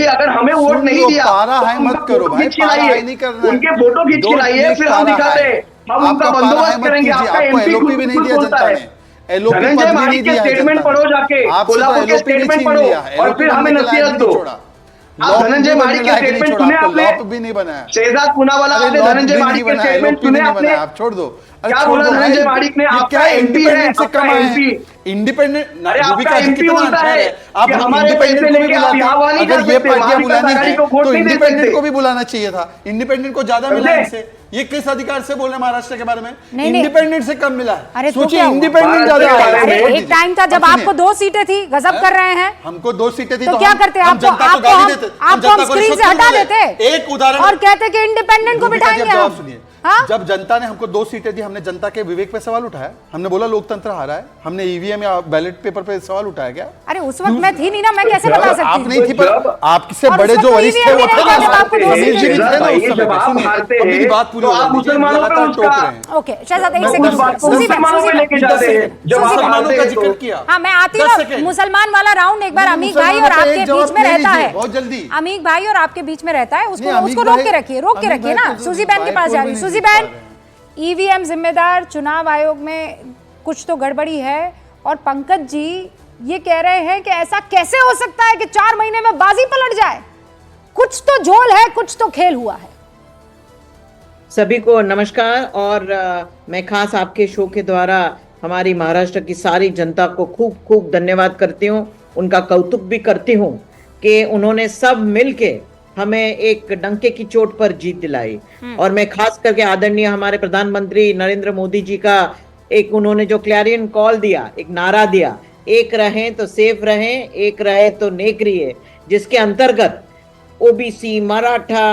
अगर हमें वोट नहीं दिया पारा हाई मत करो भाई, पारा हाई नहीं करना है, उनके फोटो खींच के लाइए, फिर हम दिखाते हैं, हम उनका बंदोबस्त करेंगे। आपका एमपी एलओपी भी नहीं दिया जनता ने, एलओपी धनंजय माड़िक के स्टेटमेंट पढ़ो, जाके कोल्हापुर के स्टेटमेंट पढ़ो और फिर हमें नसीहत दो। आप धनंजय माड़िक के स्टेटमेंट सुने आपने? भी नहीं बनाया। शहजाद पूनावाला आपने धनंजय माड़िक के स्टेटमेंट सुने आपने? आप छोड़ दो, क्या बोला धनंजय माड़िक ने? आपका एमपी है, आपका एमपी इंडिपेंडेंट। अरे आपका एमपी बोलता है आप हमारे पैसे लेके आप यहाँ वाली कर अगर ये सकते, पार्टियां बुलानी है को वोट तो नहीं दे इंडिपेंडेंट सकते। को भी बुलाना चाहिए था, इंडिपेंडेंट को ज्यादा मिला इनसे। ये किस अधिकार से बोल रहे हैं महाराष्ट्र के बारे में? इंडिपेंडेंट से कम मिला है। सोचिए इंडिपेंडेंट ज्यादा है। एक टाइम था जब आपको 2 सीटें थी, गजब कर रहे हैं। हमको 2 सीटें थी तो क्या करते? आपको हम स्क्रीन से हटा देते एक उदाहरण और कहते कि इंडिपेंडेंट को बिठाएंगे हम। सुनिए, जब जनता ने हमको 2 सीटें दी, हमने जनता के विवेक पे सवाल उठाया, हमने बोला लोकतंत्र हारा है, हमने ईवीएम या बैलेट पेपर पे सवाल उठाया क्या? अरे उस वक्त मैं थी नहीं ना, मैं कैसे बता सकती हूं? आप नहीं थी, पर आपसे बड़े जो वरिष्ठ थे वो थे ना, अनिल जी भी थे ना उस समय पे। सुनिए, मेरी बात पूरी हो रही है, लगातार टोक रहे हैं। ओके शहजाद, एक सेकंड, जब मुसलमानों का जिक्र किया, हाँ मैं आती हूँ। मुसलमान वाला राउंड एक बार अमीक भाई और आपके बीच में रहता है, बहुत जल्दी अमीक भाई और आपके बीच में रहता है, उसको रोक के रखिए ना। सूजी बहन के पास जा रही हूँ। सूजी बहन, ईवीएम जिम्मेदार, चुनाव आयोग में कुछ तो गड़बड़ी है, और पंकज जी ये कह रहे हैं कि ऐसा कैसे हो सकता है कि 4 महीने में बाजी पलट जाए? कुछ तो झोल है, कुछ तो खेल हुआ है। सभी को नमस्कार, और मैं खास आपके शो के द्वारा हमारी महाराष्ट्र की सारी जनता को खूब खूब धन्यवाद करती हूँ, उनका कौतुक भी करती हूँ कि उन्होंने सब मिलके हमें एक डंके की चोट पर जीत दिलाई। और मैं खास करके आदरणीय हमारे प्रधानमंत्री नरेंद्र मोदी जी का एक उन्होंने जो क्लैरियन कॉल दिया, एक नारा दिया, एक रहें तो सेफ रहें, एक रहे तो नेक रहिए, जिसके अंतर्गत ओबीसी, मराठा,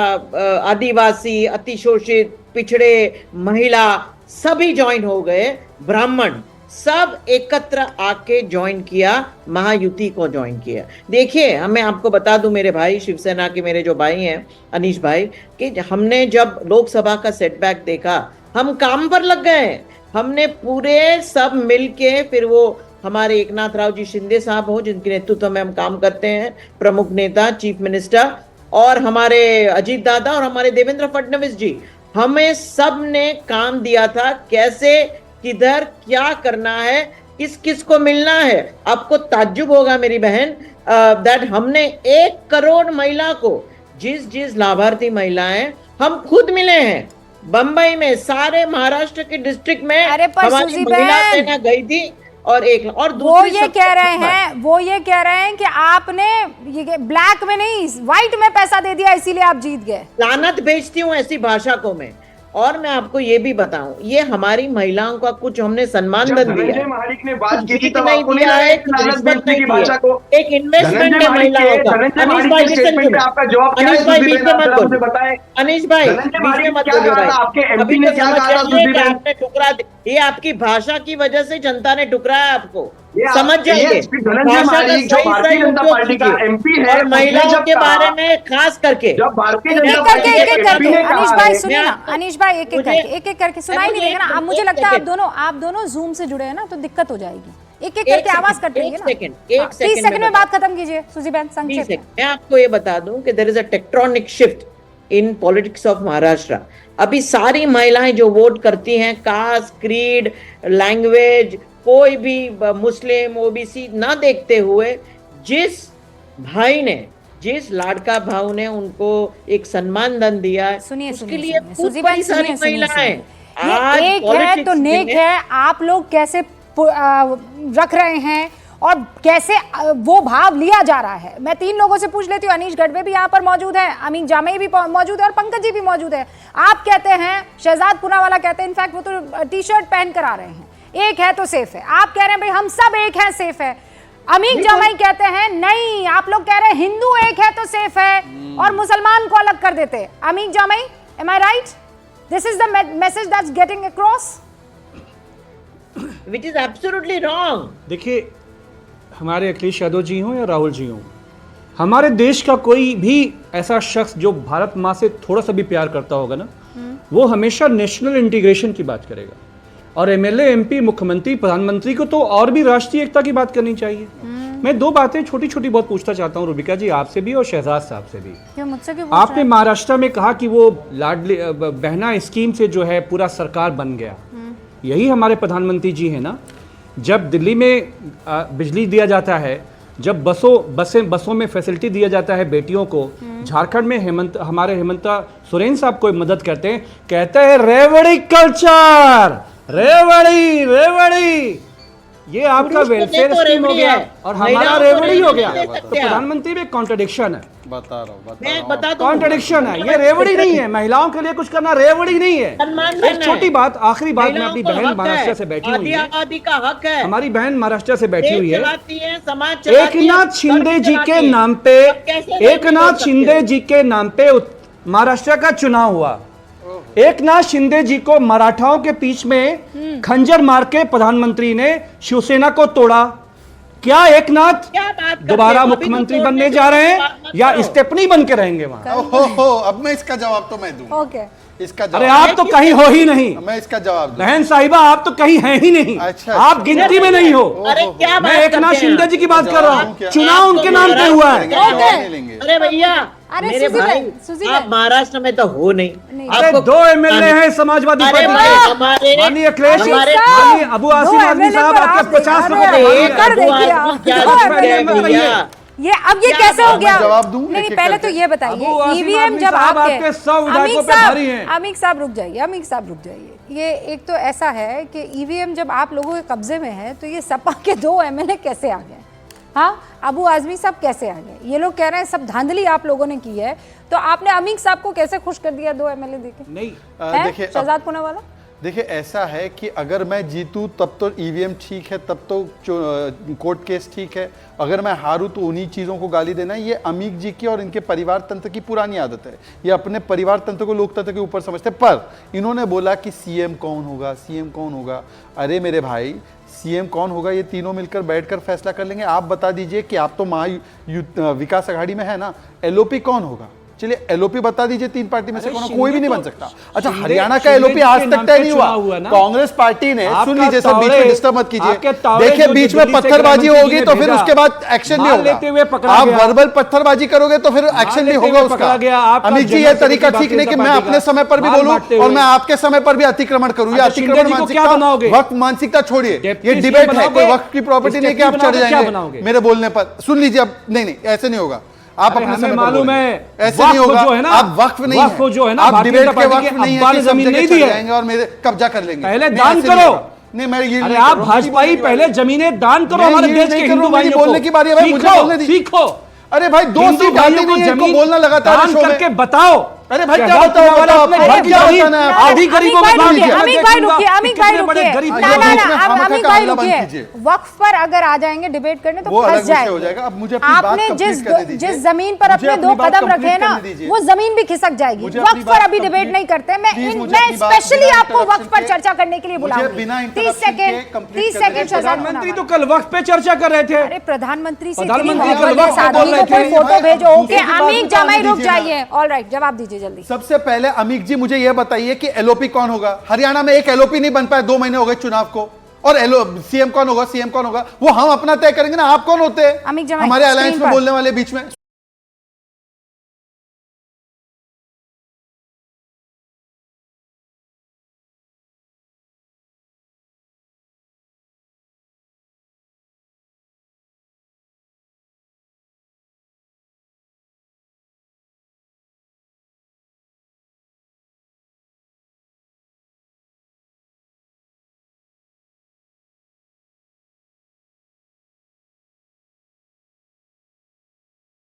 आदिवासी, अतिशोषित, पिछड़े, महिला सभी ज्वाइन हो गए, ब्राह्मण सब एकत्र आके ज्वाइन किया, महायुति को ज्वाइन किया। देखिए, हमें आपको बता दूं मेरे भाई, शिवसेना के मेरे जो भाई हैं अनीश भाई, कि हमने जब लोकसभा का सेटबैक देखा, हम काम पर लग गए। हमने पूरे सब मिलके, फिर वो हमारे एकनाथ राव जी शिंदे साहब हो, जिनके नेतृत्व में हम काम करते हैं, प्रमुख नेता, चीफ मिनिस्टर, और हमारे अजीत दादा और हमारे देवेंद्र फडणवीस जी, हमें सब ने काम दिया था कैसे, किधर क्या करना है, किस किस को मिलना है। आपको ताज्जुब होगा मेरी बहन, दैट हमने 1 करोड़ महिला को, जिस लाभार्थी महिलाएं हम खुद मिले हैं बंबई में, सारे महाराष्ट्र के डिस्ट्रिक्ट में हमारी महिला सेना गई थी, और वो ये कह रहे हैं कि आपने ये ब्लैक में नहीं व्हाइट में पैसा दे दिया, इसीलिए आप जीत गए। लानत भेजती हूँ ऐसी भाषा को मैं। और मैं आपको ये भी बताऊं, ये हमारी महिलाओं का कुछ हमने सम्मान दिया, ने बात की थी, नहीं दिया है, एक इन्वेस्टमेंट है महिलाओं का। अनीश भाई अनीश भाई बीच में मत बोलिए, अनीश भाई बीच में मत बोलिए भाई। आपके एमपी ने क्या कहा था? आपने ठुकरा, ये आपकी भाषा की वजह से जनता ने ठुकराया आपको, समझ जाइए। भारतीय जनता पार्टी का एमपी है, और महिलाओं के बारे में खास करके जब भारतीय जनता पार्टी अनीश भाई सुनिए ना, अनीश भाई एक एक करके सुनाई नहीं देगा ना। अब मुझे लगता है आप दोनों जूम से जुड़े हैं ना, तो दिक्कत हो जाएगी। एक करके आवाज कट रही है ना। 30 सेकंड में बात खत्म कीजिए सूजी बहन, संक्षेप में। मैं आपको ये बता दूं कि there is a tectonic shift in politics of Maharashtra. अभी सारी महिलाएं जो वोट करती हैं, कास्ट, क्रीड, लैंग्वेज, कोई भी मुस्लिम, ओबीसी ना देखते हुए, जिस भाई ने, जिस लाडका भाव ने उनको एक सम्मान धन दिया है, उसके लिए बहुत सारी महिलाएं एक है तो नेक है। आप लोग कैसे रख रहे हैं और कैसे वो भाव लिया जा रहा है? मैं 3 लोगों से पूछ लेती हूँ। अनीश गढ़वे भी यहाँ पर मौजूद है, अमीन जामई भी मौजूद है और पंकज जी भी मौजूद है। आप कहते हैं, शहजाद पूनावाला कहते हैं, इनफैक्ट वो तो टी-शर्ट पहन कर आ रहे हैं, एक है तो सेफ है। आप कह रहे हैं भाई हम सब एक हैं, सेफ है। अमीन जामई कहते हैं नहीं, आप लोग कह रहे हैं हिंदू एक है तो सेफ है और मुसलमान को अलग कर देते हैं। अमीन जामई, am I right? This is the message that's getting across, which is absolutely wrong. देखिए, हमारे अखिलेश यादव जी हों या राहुल जी हों, हमारे देश का कोई भी ऐसा शख्स जो भारत माँ से थोड़ा सा भी प्यार करता होगा ना, वो हमेशा नेशनल इंटीग्रेशन की बात करेगा। और एमएलए, एमपी, मुख्यमंत्री, प्रधानमंत्री को तो और भी राष्ट्रीय एकता की बात करनी चाहिए। मैं दो बातें छोटी छोटी बहुत पूछना चाहता हूँ रूबिका जी, आपसे भी और शहजाद साहब से भी। क्यों मुझसे क्यों? आपने महाराष्ट्र में कहा कि वो लाडली बहना स्कीम से जो है पूरा सरकार बन गया, यही हमारे प्रधानमंत्री जी हैं ना। जब दिल्ली में बिजली दिया जाता है, जब बसों में फैसिलिटी दिया जाता है बेटियों को, झारखंड में हमारे हेमंता सोरेन साहब कोई मदद करते हैं, कहते हैं रेवड़ी कल्चर, रेवड़ी ये आपका वेलफेयर स्कीम हो गया और हमारा रेवड़ी हो गया। तो प्रधानमंत्री में कॉन्ट्रडिक्शन है, बता रहा हूँ मैं बता दूं, कॉन्ट्रडिक्शन है। ये रेवड़ी नहीं है, महिलाओं के लिए कुछ करना रेवड़ी नहीं है। एक छोटी बात, आखिरी बात, मैं अपनी बहन महाराष्ट्र से बैठी हुई है, आदि का हक है, हमारी बहन महाराष्ट्र से बैठी हुई है। समाज चलाती है, एकनाथ शिंदे जी के नाम पे, एकनाथ शिंदे जी के नाम पे महाराष्ट्र का चुनाव हुआ। एकनाथ शिंदे जी को मराठाओं के बीच में खंजर मार के प्रधानमंत्री ने शिवसेना को तोड़ा। क्या एकनाथ दोबारा मुख्यमंत्री बनने जा रहे हैं या स्टेपनी बन के रहेंगे वहां? अब मैं इसका जवाब तो मैं दूं। ओके, इसका अरे जवाब आप तो कहीं हो ही नहीं, मैं इसका जवाब दूं। बहन साहिबा आप तो कहीं हैं ही नहीं। अच्छा, आप गिनती में नहीं हो। अरे क्या मैं बात एकनाथ करते हैं? शिंदे जी की बात कर रहा हूँ, चुनाव उनके नाम पे हुआ है। जवाब नहीं लेंगे। अरे भैया, अरे मेरे सुजी भाई, भाई, सुजी आप भाई। महाराष्ट्र में तो हो नहीं। अरे आपको 2 एमएलए हैं समाजवादी अरे पार्टी भाई, के, हमारे माननीय अखिलेश, हमारे- माननीय अबू आसिम दो आजमी MLA साहब पर आपके आप 50 देख रुपए रहे हैं। मांग कर रहे हैं। देखिए अबू आप। क्या दो करते हैं MLA भैया? ये अब ये क्या कैसे हो बात? गया? मैं जवाब दूं नहीं एक-एक पहले तो करके? ये बताइए, अबू आसिम ईवीएम आजमी जब साहब आपके आपके 100 विधायकों पे भारी हैं। अमीक साहब रुक जाइए, अमीक साहब रुक जाइए। ये एक तो ऐसा है कि ईवीएम जब आप लोगों के कब्जे में है तो ये सपा के 2 एमएलए कैसे आ गए? हाँ, अबू आजमी साहब कैसे आ गए? ये लोग कह रहे हैं सब धांधली आप लोगों ने की है, तो आपने अमीक साहब को कैसे खुश कर दिया 2 एमएलए देके? नहीं, देखिए शहजाद पूनावाला, देखिए ऐसा है कि अगर मैं जीतूं तब तो ईवीएम ठीक है, तब तो कोर्ट केस ठीक है, अगर मैं हारूं तो उन्हीं चीज़ों को गाली देना है। ये अमीक जी की और इनके परिवार तंत्र की पुरानी आदत है। ये अपने परिवार तंत्र को लोकतंत्र के ऊपर समझते हैं। पर इन्होंने बोला कि सीएम कौन होगा, सीएम कौन होगा। अरे मेरे भाई, सीएम कौन होगा ये तीनों मिलकर बैठकर फैसला कर लेंगे। आप बता दीजिए कि आप तो विकास आघाड़ी में है ना, एलओपी कौन होगा? चलिए एलओपी बता दीजिए, 3 पार्टी में से कोई भी नहीं बन सकता। अच्छा, हरियाणा का एलओपी आज तक तय नहीं हुआ। कांग्रेस पार्टी ने, सुन लीजिए सर, बीच में डिस्टर्ब मत कीजिए। देखिए बीच में पत्थरबाजी होगी तो फिर उसके बाद एक्शन नहीं होगा। आप वर्बल पत्थरबाजी करोगे तो फिर एक्शन नहीं होगा उसका। अमित जी, ये तरीका ठीक नहीं कि मैं अपने समय पर भी बोलूं और मैं आपके समय पर भी अतिक्रमण करूं। ये अतिक्रमण मानसिकता, वक्त मानसिकता छोड़िए। ये डिबेट है, कोई वक्त की प्रॉपर्टी नहीं कि आप चढ़ जाएंगे मेरे बोलने पर। सुन लीजिए, अब नहीं, ऐसे नहीं होगा। आप अपने समय मालूम है, ऐसे नहीं होगा। जो है ना, आप वक्फ नहीं है, जो है ना, आप डिबेट के वक्फ नहीं है कि जमीन नहीं दी है और मेरे कब्जा कर लेंगे। पहले दान करो। नहीं, मैं ये अरे आप भाजपाई पहले जमीनें दान करो हमारे देश के हिंदू भाइयों को। बोलने की बारी है भाई, मुझे बोलने दी। सीखो। अरे भाई, 2 सीट आती नहीं है, इनको बोलना लगातार दान करके बताओ। अरे भाई, क्या बताओ अपने घर की बताना है। आधी गरीबों को दान किया। अमीक भाई रुकिए, अमीक भाई रुकिए, अमीक भाई रुकिए। वक्फ पर अगर आ जाएंगे डिबेट करने तो फंस जाएंगे। अब मुझे अपनी बात आपने कंप्लीट करने दीजिए। जिस जमीन पर अपने 2 कदम रखे हैं ना, वो जमीन भी खिसक जाएगी। वक्फ पर अभी डिबेट नहीं करते। मैं स्पेशली आपको वक्फ पर चर्चा करने के लिए बुलाऊंगी। 30 सेकंड प्रधानमंत्री तो कल वक्त पे चर्चा कर रहे थे। अरे प्रधानमंत्री से प्रधानमंत्री कल वक्त पे बोल रहे थे। फोटो भेजो। ओके अमीक जामाई रुक जाइए। ऑलराइट, जवाब दीजिए जल्दी। सबसे पहले अमीक जी मुझे यह बताइए कि एलओपी कौन होगा? हरियाणा में एक एलओपी नहीं बन पाया, 2 महीने हो गए चुनाव को। और सीएम कौन होगा? सीएम कौन होगा वो हम अपना तय करेंगे ना। आप कौन होते हैं हमारे अलायंस में बोलने वाले बीच में?